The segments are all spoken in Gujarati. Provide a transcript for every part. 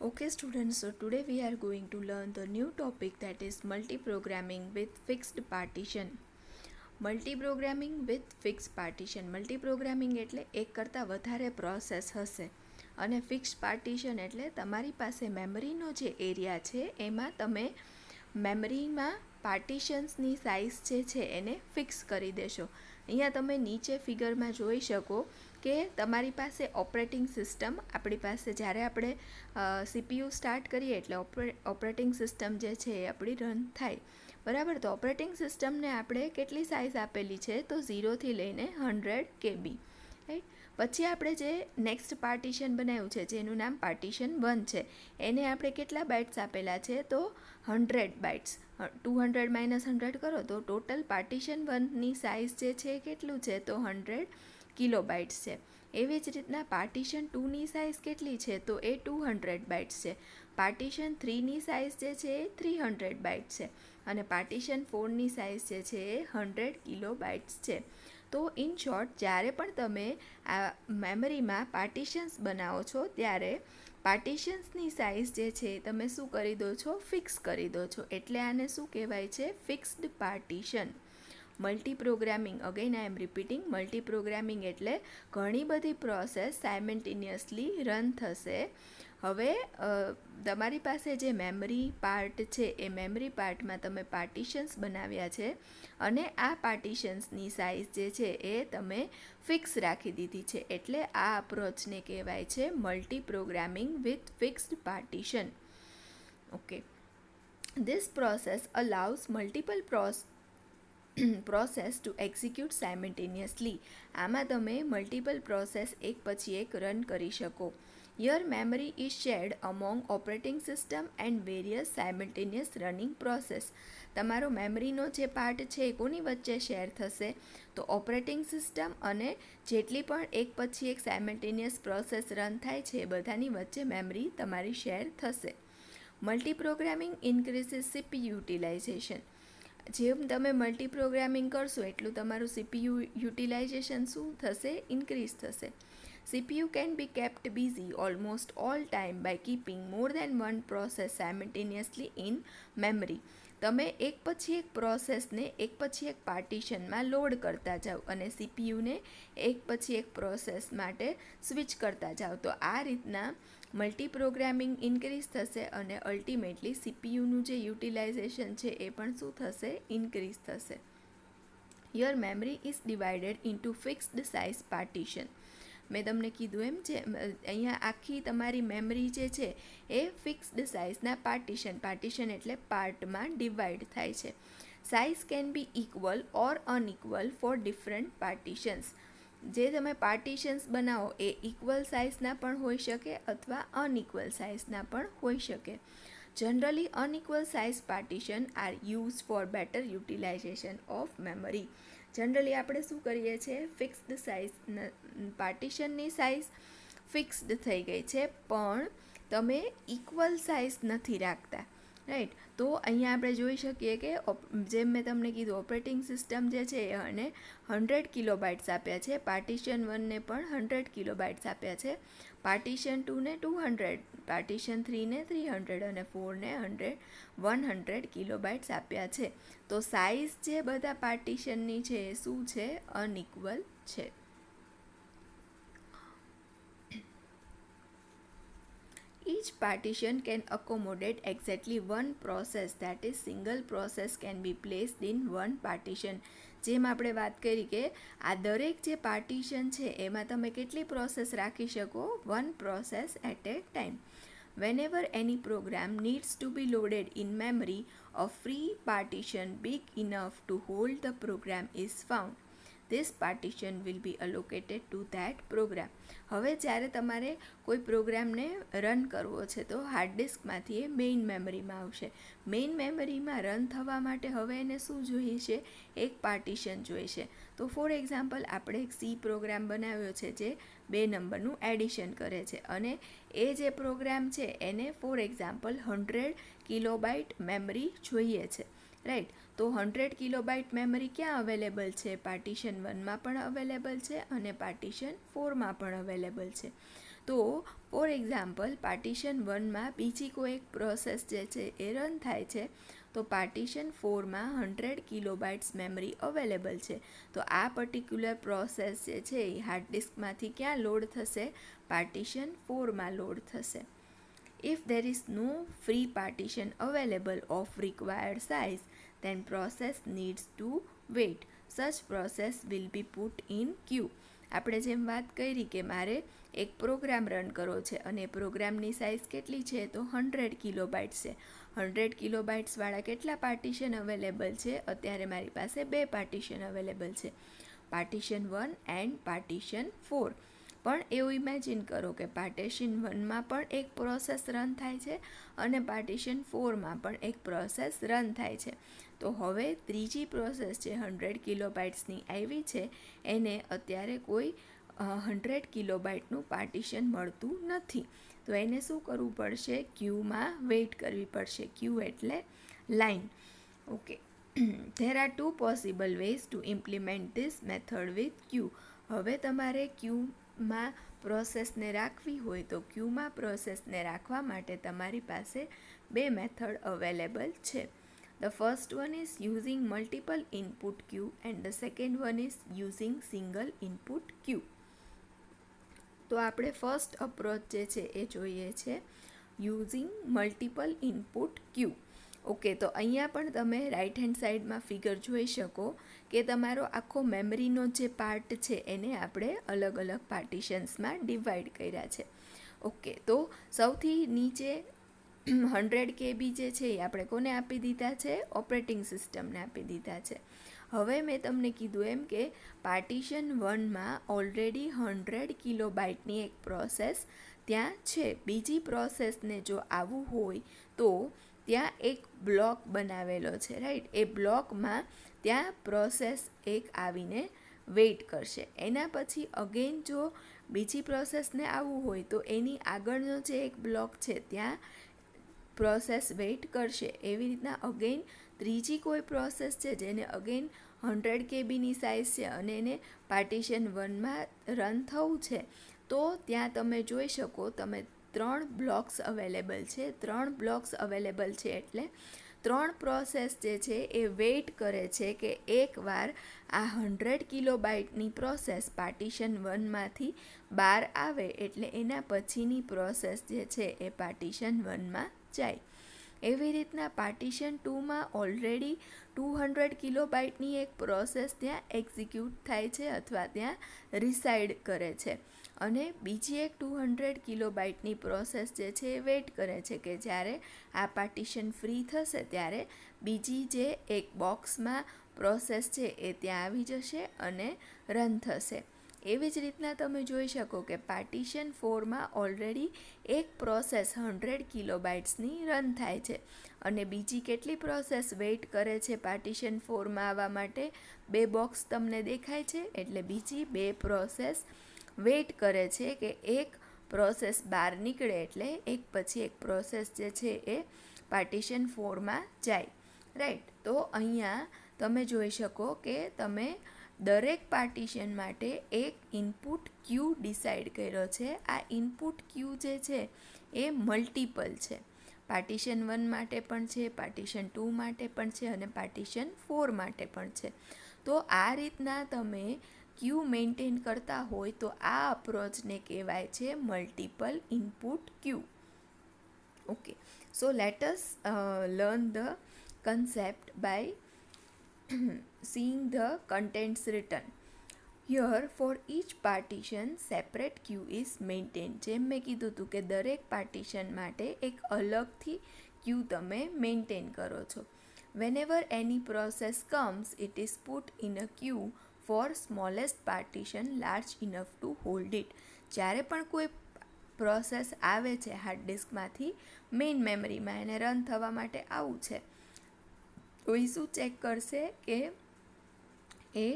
Okay students, so today we are going to learn the new topic that is multi-programming with fixed partition. Multiprogramming with fix partition. Multiprogramming એટલે એક કરતાં વધારે પ્રોસેસ હશે અને ફિક્સ પાર્ટીશન એટલે તમારી પાસે મેમરીનો જે એરિયા છે એમાં તમે મેમરીમાં પાર્ટીશન્સની સાઇઝ જે છે એને ફિક્સ કરી દેશો. અહીંયા તમે નીચે ફિગરમાં જોઈ શકો કે તમારી પાસે ઓપરેટિંગ સિસ્ટમ, આપણી પાસે જ્યારે આપણે સીપીયુ સ્ટાર્ટ કરીએ એટલે ઓપરેટિંગ સિસ્ટમ જે છે એ આપણી રન થાય, બરાબર. તો ઓપરેટિંગ સિસ્ટમને આપણે કેટલી સાઇઝ આપેલી છે તો 0થી લઈને 100 KB, રાઈટ. પછી આપણે જે નેક્સ્ટ પાર્ટીશન બનાવ્યું છે જેનું નામ પાર્ટીશન 1 છે, એને આપણે કેટલા બાઇટ્સ આપેલા છે તો 100 બાઇટ્સ. 200 - 100 કરો તો ટોટલ પાર્ટીશન 1ની સાઇઝ જે છે કેટલું છે તો 100 કિલોબાઇટ્સ છે. એવી જ રીતના પાર્ટીશન 2ની સાઇઝ કેટલી છે તો એ 200 બાઇટ્સ છે. પાર્ટીશન 3ની સાઇઝ જે છે એ 300 બાઇટ્સ છે અને પાર્ટીશન 4ની સાઇઝ જે છે એ 100 કિલોબાઇટ્સ છે. તો ઇન શોર્ટ, જ્યારે પણ તમે આ મેમરીમાં પાર્ટીશન્સ બનાવો છો ત્યારે પાર્ટીશન્સની સાઇઝ જે છે તમે શું કરી દો છો, ફિક્સ કરી દો છો. એટલે આને શું કહેવાય છે, fixed partition. Multiprogramming, again I am repeating, multiprogramming એટલે ઘણી બધી પ્રોસેસ સાયમલ્ટેનિયસલી રન થશે. હવે તમારી પાસે જે મેમરી પાર્ટ છે એ મેમરી પાર્ટમાં તમે પાર્ટીશન્સ બનાવ્યા છે અને આ પાર્ટીશન્સની સાઇઝ જે છે એ તમે ફિક્સ રાખી દીધી છે. એટલે આ અપ્રોચને કહેવાય છે multiprogramming with fixed partition. Okay, this process allows multiple process to execute simultaneously. આમાં તમે મલ્ટિપલ પ્રોસેસ એક પછી એક રન કરી શકો. Your memory is shared among operating system and various simultaneous running process. તમારો મેમરીનો જે પાર્ટ છે એ કોની વચ્ચે શેર થશે તો ઓપરેટિંગ સિસ્ટમ અને જેટલી પણ એક પછી એક સાયમલ્ટેનિયસ પ્રોસેસ રન થાય છે એ બધાની વચ્ચે મેમરી તમારી શેર થશે. મલ્ટીપ્રોગ્રામિંગ ઇન્ક્રીઝિસ સીપીયુ યુટિલાઇઝેશન. જેમ તમે મલ્ટીપ્રોગ્રામિંગ કરશો એટલું તમારું સીપીયુ યુટિલાઇઝેશન શું થશે, ઇન્ક્રીઝ થશે. CPU can be kept busy almost all time by keeping more than one process simultaneously in memory. તમે એક પછી એક પ્રોસેસને એક પછી એક પાર્ટીશનમાં લોડ કરતા જાઓ અને સીપીયુને એક પછી એક પ્રોસેસ માટે સ્વિચ કરતા જાઓ. તો આ રીતના મલ્ટીપ્રોગ્રામિંગ ઇન્ક્રીઝ થશે અને અલ્ટિમેટલી સીપીયુનું જે યુટિલાઇઝેશન છે એ પણ શું થશે, ઇન્ક્રીઝ થશે. Your memory is divided into fixed size partition. મેં તમને કીધું એમ જે અહીંયા આખી તમારી મેમરી જે છે એ ફિક્સ્ડ સાઇઝના પાર્ટીશન એટલે પાર્ટમાં ડિવાઈડ થાય છે. Size can be equal or unequal for different partitions. જે તમે પાર્ટીશન્સ બનાવો એ ઇક્વલ સાઇઝના પણ હોઈ શકે અથવા અનઇક્વલ સાઇઝના પણ હોઈ શકે. Generally unequal size partition are use for better utilization of memory. Generally આપણે શું કરીએ છીએ, ફિક્સ્ડ સાઇઝ પાર્ટીશનની સાઇઝ ફિક્સ્ડ થઈ ગઈ છે પણ તમે ઇક્વલ સાઇઝ નથી રાખતા, રાઈટ. તો અહીંયા આપણે જોઈ શકીએ કે જેમ મેં તમને કીધું ઓપરેટિંગ સિસ્ટમ જે છે એને 100 કિલોબાઇટ્સ આપ્યા છે, પાર્ટીશન 1ને પણ 100 કિલોબાઇટ્સ આપ્યા છે, પાર્ટીશન 2ને 200, પાર્ટીશન 3ને 300 અને 4ને 100 કિલોબાઇટ્સ આપ્યા છે. તો સાઇઝ જે બધા પાર્ટીશનની છે એ શું છે, અનઇક્વલ છે. Each partition can accommodate exactly one process, that is single process can be placed in one partition. જેમ આપણે વાત કરી કે આ દરેક જે પાર્ટીશન છે એમાં તમે કેટલી પ્રોસેસ રાખી શકો, one process at a time. Whenever any program needs to be loaded in memory, a free partition big enough to hold the program is found. This partition will be allocated to that program. હવે જ્યારે તમારે કોઈ પ્રોગ્રામને રન કરવો છે તો હાર્ડ ડિસ્કમાંથી એ મેઇન મેમરીમાં આવશે. મેઇન મેમરીમાં રન થવા માટે હવે એને શું જોઈએ છે, એક પાર્ટીશન જોઈશે. તો ફોર એક્ઝામ્પલ આપણે એક સી પ્રોગ્રામ બનાવ્યો છે જે 2 નંબરનું એડિશન કરે છે અને એ જે પ્રોગ્રામ છે એને ફોર એક્ઝામ્પલ 100 કિલોબાઇટ મેમરી જોઈએ છે, રાઈટ. તો 100 કિલોબાઇટ મેમરી ક્યાં અવેલેબલ છે, પાર્ટીશન 1માં પણ અવેલેબલ છે અને પાર્ટીશન 4માં પણ અવેલેબલ છે. તો ફોર એક્ઝામ્પલ પાર્ટીશન 1માં બીજી કોઈ એક પ્રોસેસ જે છે એ રન થાય છે, તો પાર્ટીશન 4માં 100 કિલોબાઇટ્સ મેમરી અવેલેબલ છે. તો આ પર્ટિક્યુલર પ્રોસેસ જે છે એ હાર્ડ ડિસ્કમાંથી ક્યાં લોડ થશે? પાર્ટીશન 4માં લોડ થશે. If there is no free partition available of required size, then process needs to wait. Such process will be put in queue. આપણે જેમ વાત કરી કે મારે એક પ્રોગ્રામ રન કરવો છે અને પ્રોગ્રામની સાઇઝ કેટલી છે? તો 100 કિલોબાઇટ્સ છે. 100 કિલોબાઇટ્સવાળા કેટલા પાર્ટીશન અવેલેબલ છે? અત્યારે મારી પાસે 2 પાર્ટીશન અવેલેબલ છે, પાર્ટીશન 1 એન્ડ પાર્ટીશન 4. પણ એવું ઇમેજિન કરો કે પાર્ટીશન 1માં પણ એક પ્રોસેસ રન થાય છે અને પાર્ટીશન 4માં પણ એક પ્રોસેસ રન થાય છે. તો હવે ત્રીજી પ્રોસેસ જે 100 કિલોબાઇટ્સની આવી છે એને અત્યારે કોઈ 100 કિલોબાઇટનું પાર્ટીશન મળતું નથી. તો એને શું કરવું પડશે? ક્યુમાં વેઇટ કરવી પડશે. ક્યુ એટલે line. Okay, there are 2 possible ways to implement this method with queue. હવે તમારે ક્યુમાં પ્રોસેસને રાખવી હોય તો ક્યુમાં પ્રોસેસને રાખવા માટે તમારી પાસે 2 મેથડ અવેલેબલ છે. The first one is using multiple input queue and the second one is using single input queue. તો આપણે ફર્સ્ટ અપ્રોચ જે છે એ જોઈએ છે using multiple input queue. Okay, તો અહીંયા પણ તમે રાઇટ હેન્ડ સાઈડમાં ફિગર જોઈ શકો કે તમારો આખો મેમરીનો જે પાર્ટ છે એને આપણે અલગ અલગ પાર્ટીશન્સમાં ડિવાઈડ કર્યા છે. ઓકે, તો સૌથી નીચે 100 KB જે છે એ આપણે કોને આપી દીધા છે? ઓપરેટિંગ સિસ્ટમને આપી દીધા છે. હવે મેં તમને કીધું એમ કે પાર્ટીશન 1માં ઓલરેડી 100 કિલોબાઇટની એક પ્રોસેસ ત્યાં છે. બીજી પ્રોસેસને જો આવવું હોય તો ત્યાં એક બ્લોક બનાવેલો છે, રાઈટ? એ બ્લોકમાં ત્યાં પ્રોસેસ એક આવીને વેઇટ કરશે. એના પછી અગેન જો બીજી પ્રોસેસને આવવું હોય તો એની આગળનો જે એક બ્લોક છે ત્યાં પ્રોસેસ વેઇટ કરશે. એવી રીતના અગેન ત્રીજી કોઈ પ્રોસેસ છે જેને અગેન 100 KBની સાઇઝ છે અને એને પાર્ટીશન 1માં રન થવું છે, તો ત્યાં તમે જોઈ શકો તમે 3 બ્લોક્સ અવેલેબલ છે. 3 બ્લોક્સ અવેલેબલ છે એટલે 3 પ્રોસેસ જે છે એ વેઇટ કરે છે કે એકવાર આ 100 કિલોબાઇટની પ્રોસેસ પાર્ટીશન 1માંથી બહાર આવે એટલે એના પછીની પ્રોસેસ જે છે એ પાર્ટીશન 1માં જાય. એવી રીતના પાર્ટીશન 2માં ઓલરેડી 200 કિલોબાઇટની એક પ્રોસેસ ત્યાં એક્ઝિક્યુટ થાય છે અથવા ત્યાં રિસાઇડ કરે છે અને બીજી એક 200 કિલોબાઇટની પ્રોસેસ જે છે એ વેઇટ કરે છે કે જ્યારે આ પાર્ટીશન ફ્રી થશે ત્યારે બીજી જે એક બોક્સમાં પ્રોસેસ છે એ ત્યાં આવી જશે અને રન થશે. એવી જ રીતના તમે જોઈ શકો કે પાર્ટીશન 4માં ઓલરેડી એક પ્રોસેસ 100 કિલોબાઇટ્સની રન થાય છે અને બીજી કેટલી પ્રોસેસ વેઇટ કરે છે પાર્ટીશન 4માં આવવા માટે? 2 બોક્સ તમને દેખાય છે એટલે બીજી 2 પ્રોસેસ વેઇટ કરે છે કે એક પ્રોસેસ બહાર નીકળે એટલે એક પછી એક પ્રોસેસ જે છે એ પાર્ટીશન 4માં જાય, રાઈટ? તો અહીંયા તમે જોઈ શકો કે તમે દરેક પાર્ટીશન માટે એક ઇનપુટ ક્યુ ડિસાઇડ કર્યો છે. આ ઇનપુટ ક્યુ જે છે એ મલ્ટિપલ છે. પાર્ટીશન 1 માટે પણ છે, પાર્ટીશન 2 માટે પણ છે અને પાર્ટીશન 4 માટે પણ છે. તો આ રીતના તમે ક્યુ મેન્ટેન કરતા હોય તો આ અપ્રોચને કહેવાય છે multiple input queue. Okay, so let us learn the concept by seeing the contents written. Here for each partition separate queue is maintained. જેમ મેં કીધું હતું કે દરેક પાર્ટીશન માટે એક અલગથી ક્યુ તમે મેન્ટેન કરો છો. Whenever any process comes, it is put in a queue for smallest partition large enough to hold it. જ્યારે પણ કોઈ પ્રોસેસ આવે છે હાર્ડ ડિસ્કમાંથી મેઇન મેમરીમાં એને રન થવા માટે આવું છે, તો એ શું ચેક કરશે કે એ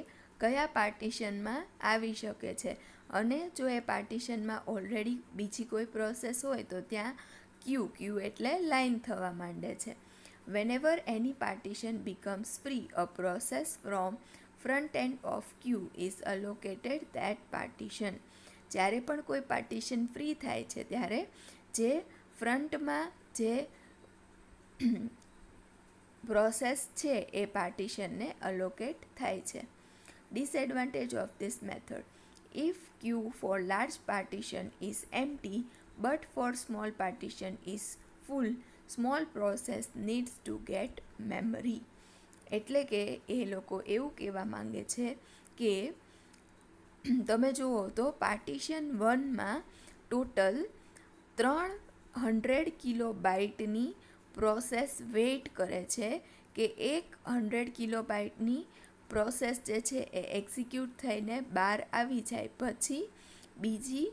કયા પાર્ટીશનમાં આવી શકે છે અને જો એ પાર્ટીશનમાં ઓલરેડી બીજી કોઈ પ્રોસેસ હોય તો ત્યાં ક્યુ એટલે લાઇન થવા માંડે છે. Whenever any partition becomes free, a process from front end of queue is allocated that partition. જ્યારે પણ કોઈ પાર્ટીશન ફ્રી થાય છે ત્યારે જે ફ્રન્ટમાં જે પ્રોસેસ છે એ પાર્ટીશનને અલોકેટ થાય છે. Disadvantage of this method: if queue for large partition is empty but for small partition is full, small process needs to get memory. એટલે કે એ લોકો એવું કહેવા માંગે છે કે તમે જુઓ તો પાર્ટીશન 1માં ટોટલ 300 કિલોબાઇટની પ્રોસેસ વેઇટ કરે છે કે 100 કિલોબાઇટની પ્રોસેસ જે છે એ એક્ઝિક્યુટ થઈને બહાર આવી જાય, પછી બીજી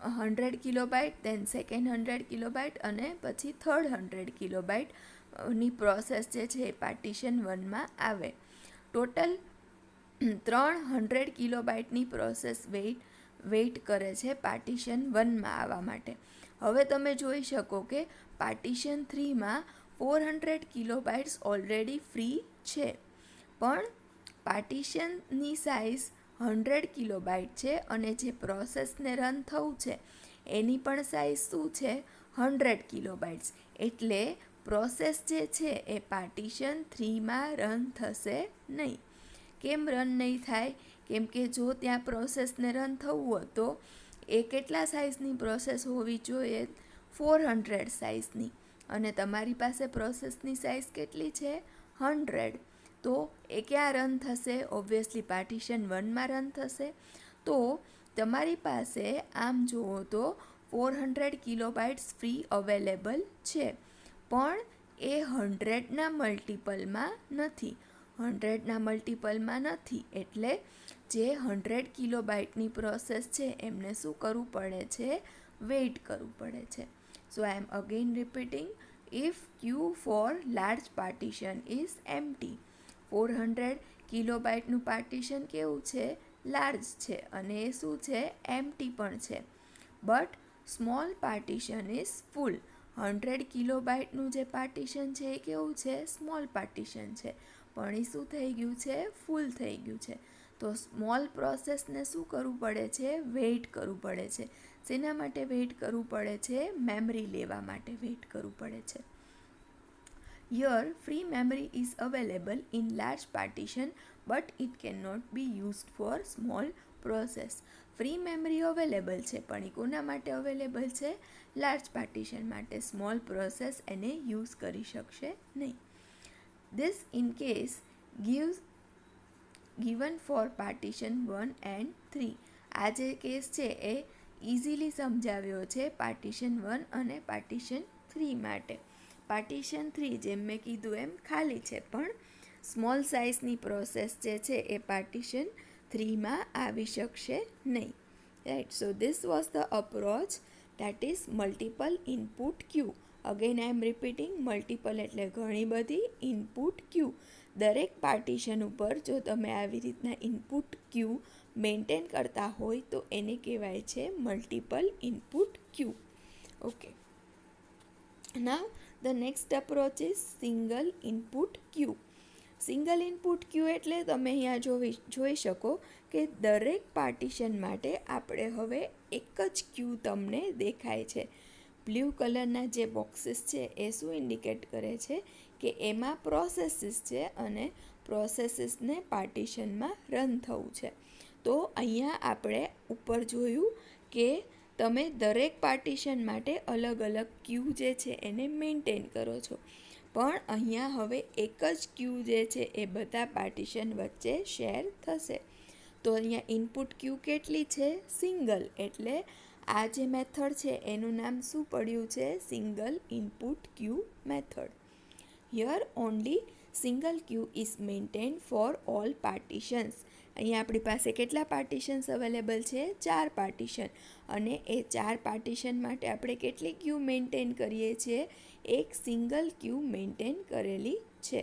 100 કિલોબાઇટ, દેન સેકન્ડ 100 કિલોબાઇટ અને પછી થર્ડ 100 કિલોબાઇટની પ્રોસેસ જે છે એ પાર્ટીશન 1માં આવે. ટોટલ 300 કિલોબાઇટની પ્રોસેસ વેઇટ કરે છે પાર્ટીશન 1માં આવવા માટે. હવે તમે જોઈ શકો કે પાર્ટીશન 3માં 400 કિલોબાઇટ્સ ઓલરેડી ફ્રી છે, પણ પાર્ટીશનની સાઇઝ 100 કિલોબાઇટ છે અને જે પ્રોસેસને રન થવું છે એની પણ સાઇઝ શું છે? 100 કિલોબાઇટ્સ. એટલે પ્રોસેસ જે છે એ પાર્ટીશન 3માં રન થશે નહીં. કેમ રન નહીં થાય? કેમ કે જો ત્યાં પ્રોસેસને રન થવું હોય તો એ કેટલા સાઇઝની પ્રોસેસ હોવી જોઈએ? 400 સાઇઝની. અને તમારી પાસે પ્રોસેસની સાઇઝ કેટલી છે? 100. તો એ ક્યાં રન થશે? ઓબ્વિયસલી પાર્ટીશન 1માં રન થશે. તો તમારી પાસે આમ જુઓ તો 400 કિલોબાઇટ્સ ફ્રી અવેલેબલ છે, પણ એ 100ના મલ્ટિપલમાં નથી. 100ના મલ્ટિપલમાં નથી એટલે જે 100 કિલોબાઇટની પ્રોસેસ છે એમને શું કરવું પડે છે? વેઇટ કરવું પડે છે. So I am again repeating: if queue for large partition is empty, 400 કિલોબાઇટનું પાર્ટીશન કેવું છે? લાર્જ છે અને એ શું છે? એમ્પ્ટી પણ છે. But small partition is full. 100 કિલોબાઇટનું જે પાર્ટીશન છે એ કેવું છે? સ્મોલ પાર્ટીશન છે, પણ એ શું થઈ ગયું છે? ફૂલ થઈ ગયું છે. તો સ્મોલ પ્રોસેસને શું કરવું પડે છે? વેઇટ કરવું પડે છે. શેના માટે વેઇટ કરવું પડે છે? મેમરી લેવા માટે વેઇટ કરવું પડે છે. Here, free memory is available in large partition but it cannot be used for small process. Free memory available છે પણ એ કોના માટે અવેલેબલ છે? લાર્જ પાર્ટીશન માટે. સ્મોલ પ્રોસેસ એને યુઝ કરી શકશે નહીં. This in case given for partition 1 and 3. આ જે કેસ છે એ ઇઝીલી સમજાવ્યો છે પાર્ટીશન 1 અને પાર્ટીશન 3 માટે. પાર્ટીશન 3 જેમ મેં કીધું એમ ખાલી છે, પણ સ્મોલ સાઇઝની પ્રોસેસ જે છે એ પાર્ટીશન 3માં આવી શકશે નહીં. Right. So this was the approach, that is multiple input queue. Again I am repeating: multiple એટલે ઘણી બધી, ઇનપુટ ક્યુ. દરેક પાર્ટીશન ઉપર જો તમે આવી રીતના ઇનપુટ ક્યુ મેન્ટેન કરતા હોય તો એને કહેવાય છે multiple input queue. Okay. Now the next approach is single input queue. Single input queue એટલે તમે અહીંયા જોઈ શકો કે દરેક પાર્ટીશન માટે આપણે હવે એક જ ક્યુ તમને દેખાય છે. બ્લુ કલરના જે બોક્સીસ છે એ શું ઇન્ડિકેટ કરે છે? કે એમાં પ્રોસેસીસ છે અને પ્રોસેસીસને પાર્ટીશનમાં રન થવું છે. તો અહીંયા આપણે ઉપર જોયું કે તમે દરેક પાર્ટીશન માટે અલગ અલગ ક્યુ જે છે એને મેન્ટેન કરો છો, પણ અહીંયા હવે એક જ ક્યુ જે છે એ બધા પાર્ટીશન વચ્ચે શેર થશે. તો અહીંયા ઇનપુટ ક્યુ કેટલી છે? સિંગલ. એટલે આ જે મેથડ છે એનું નામ શું પડ્યું છે? Single input queue method. Here only single queue is maintain for all partitions. અહીંયા આપણી પાસે કેટલા પાર્ટીશન્સ અવેલેબલ છે? 4 પાર્ટીશન. અને એ 4 પાર્ટીશન માટે આપણે કેટલી ક્યુ મેન્ટેન કરીએ છીએ? એક સિંગલ ક્યુ મેન્ટેન કરેલી છે.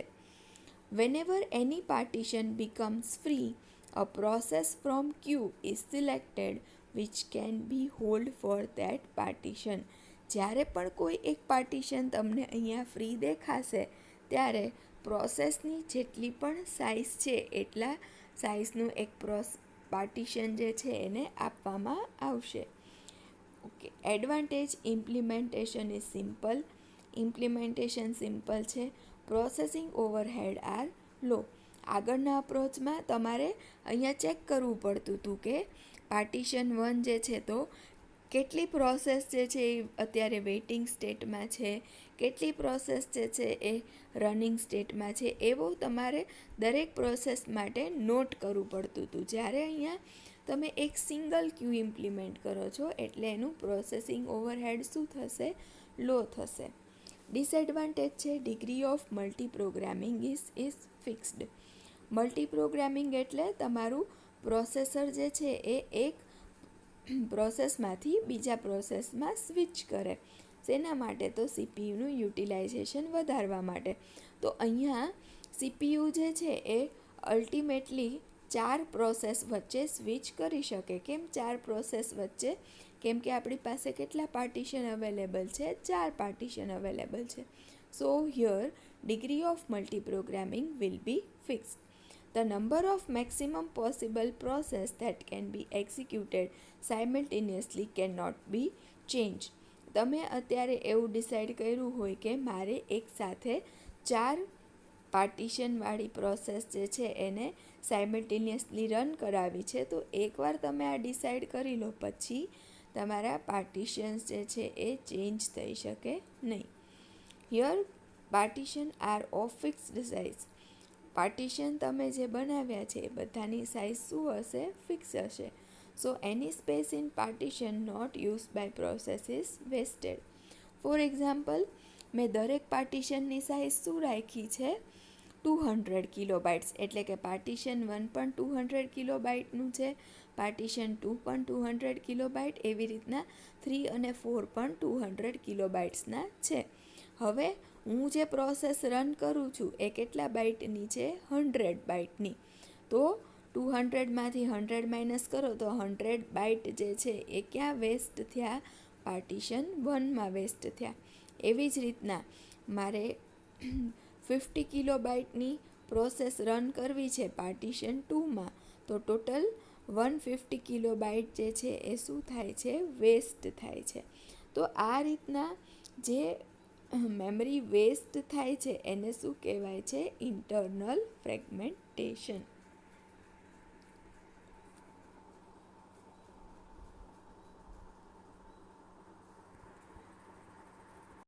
Whenever any partition becomes free, a process from queue is selected which can be hold for that partition. જ્યારે પણ કોઈ એક પાર્ટીશન તમને અહીંયા ફ્રી દેખાશે ત્યારે પ્રોસેસની જેટલી પણ સાઇઝ છે એટલા સાઇઝનું એક પાર્ટીશન જે છે એને આપવામાં આવશે. Okay, advantage implementation is simple. Implementation simple છે. પ્રોસેસિંગ ઓવરહેડ આર લો. આગળના અપ્રોચમાં તમારે અહીંયા ચેક કરવું પડતું હતું કે પાર્ટીશન 1 જે છે તો કેટલી પ્રોસેસ જે છે એ અત્યારે વેઇટિંગ સ્ટેટમાં છે, કેટલી પ્રોસેસ જે છે એ રનિંગ સ્ટેટમાં છે, એવું તમારે દરેક પ્રોસેસ માટે નોટ કરવું પડતું હતું. જ્યારે અહીંયા તમે એક સિંગલ ક્યુ ઇમ્પ્લિમેન્ટ કરો છો એટલે એનું પ્રોસેસિંગ ઓવરહેડ શું થશે? લો થશે. ડિસએડવાન્ટેજ છે ડિગ્રી ઓફ મલ્ટીપ્રોગ્રામિંગ ઇઝ ફિક્સ્ડ. મલ્ટીપ્રોગ્રામિંગ એટલે તમારું પ્રોસેસર જે છે એ એક પ્રોસેસમાંથી બીજા પ્રોસેસમાં સ્વિચ કરે. શેના માટે? તો સીપીયુનું યુટિલાઇઝેશન વધારવા માટે. તો અહીંયા સીપીયુ જે છે એ અલ્ટિમેટલી 4 પ્રોસેસ વચ્ચે સ્વિચ કરી શકે. કેમ 4 પ્રોસેસ વચ્ચે? કેમ કે આપણી પાસે કેટલા પાર્ટીશન અવેલેબલ છે? 4 પાર્ટીશન અવેલેબલ છે. સો here degree of multiprogramming will be fixed. The number of maximum possible process that can be executed simultaneously cannot be changed. તમે અત્યારે એવું ડિસાઇડ કર્યું હોય કે મારે એક સાથે 4 પાર્ટીશનવાળી પ્રોસેસ જે છે એને સાયમલ્ટેનિયસલી રન કરાવી છે, તો એકવાર તમે આ ડિસાઇડ કરી લો પછી તમારા પાર્ટીશન્સ જે છે એ ચેન્જ થઈ શકે નહીં. Here partition are of fixed size. Partition તમે જે બનાવ્યા છે એ બધાની સાઇઝ શું હશે? ફિક્સ હશે. So any space in partition not use by process is wasted. For example, મેં દરેક પાર્ટીશનની સાઇઝ શું રાખી છે? 200 કિલોબાઇટ્સ. એટલે કે પાર્ટીશન 1 પણ 200 કિલોબાઇટનું છે, પાર્ટીશન 2 પણ 200 કિલોબાઇટ, એવી રીતના 3 અને 4 પણ 200 કિલોબાઇટ્સના છે. હવે હું જે પ્રોસેસ રન કરું છું એ કેટલા બાઇટની છે? 100 બાઇટની. તો 200માંથી 100 માઇનસ કરો તો 100 બાઇટ જે છે એ ક્યાં વેસ્ટ થયા? પાર્ટીશન 1માં વેસ્ટ થયા. એવી જ રીતના મારે 50 કિલોબાઇટની પ્રોસેસ રન કરવી છે પાર્ટીશન 2માં, તો ટોટલ 150 કિલોબાઇટ જે છે એ શું થાય છે? વેસ્ટ થાય છે. તો આ રીતના જે મેમરી વેસ્ટ થાય છે એને શું કહેવાય છે? Internal fragmentation.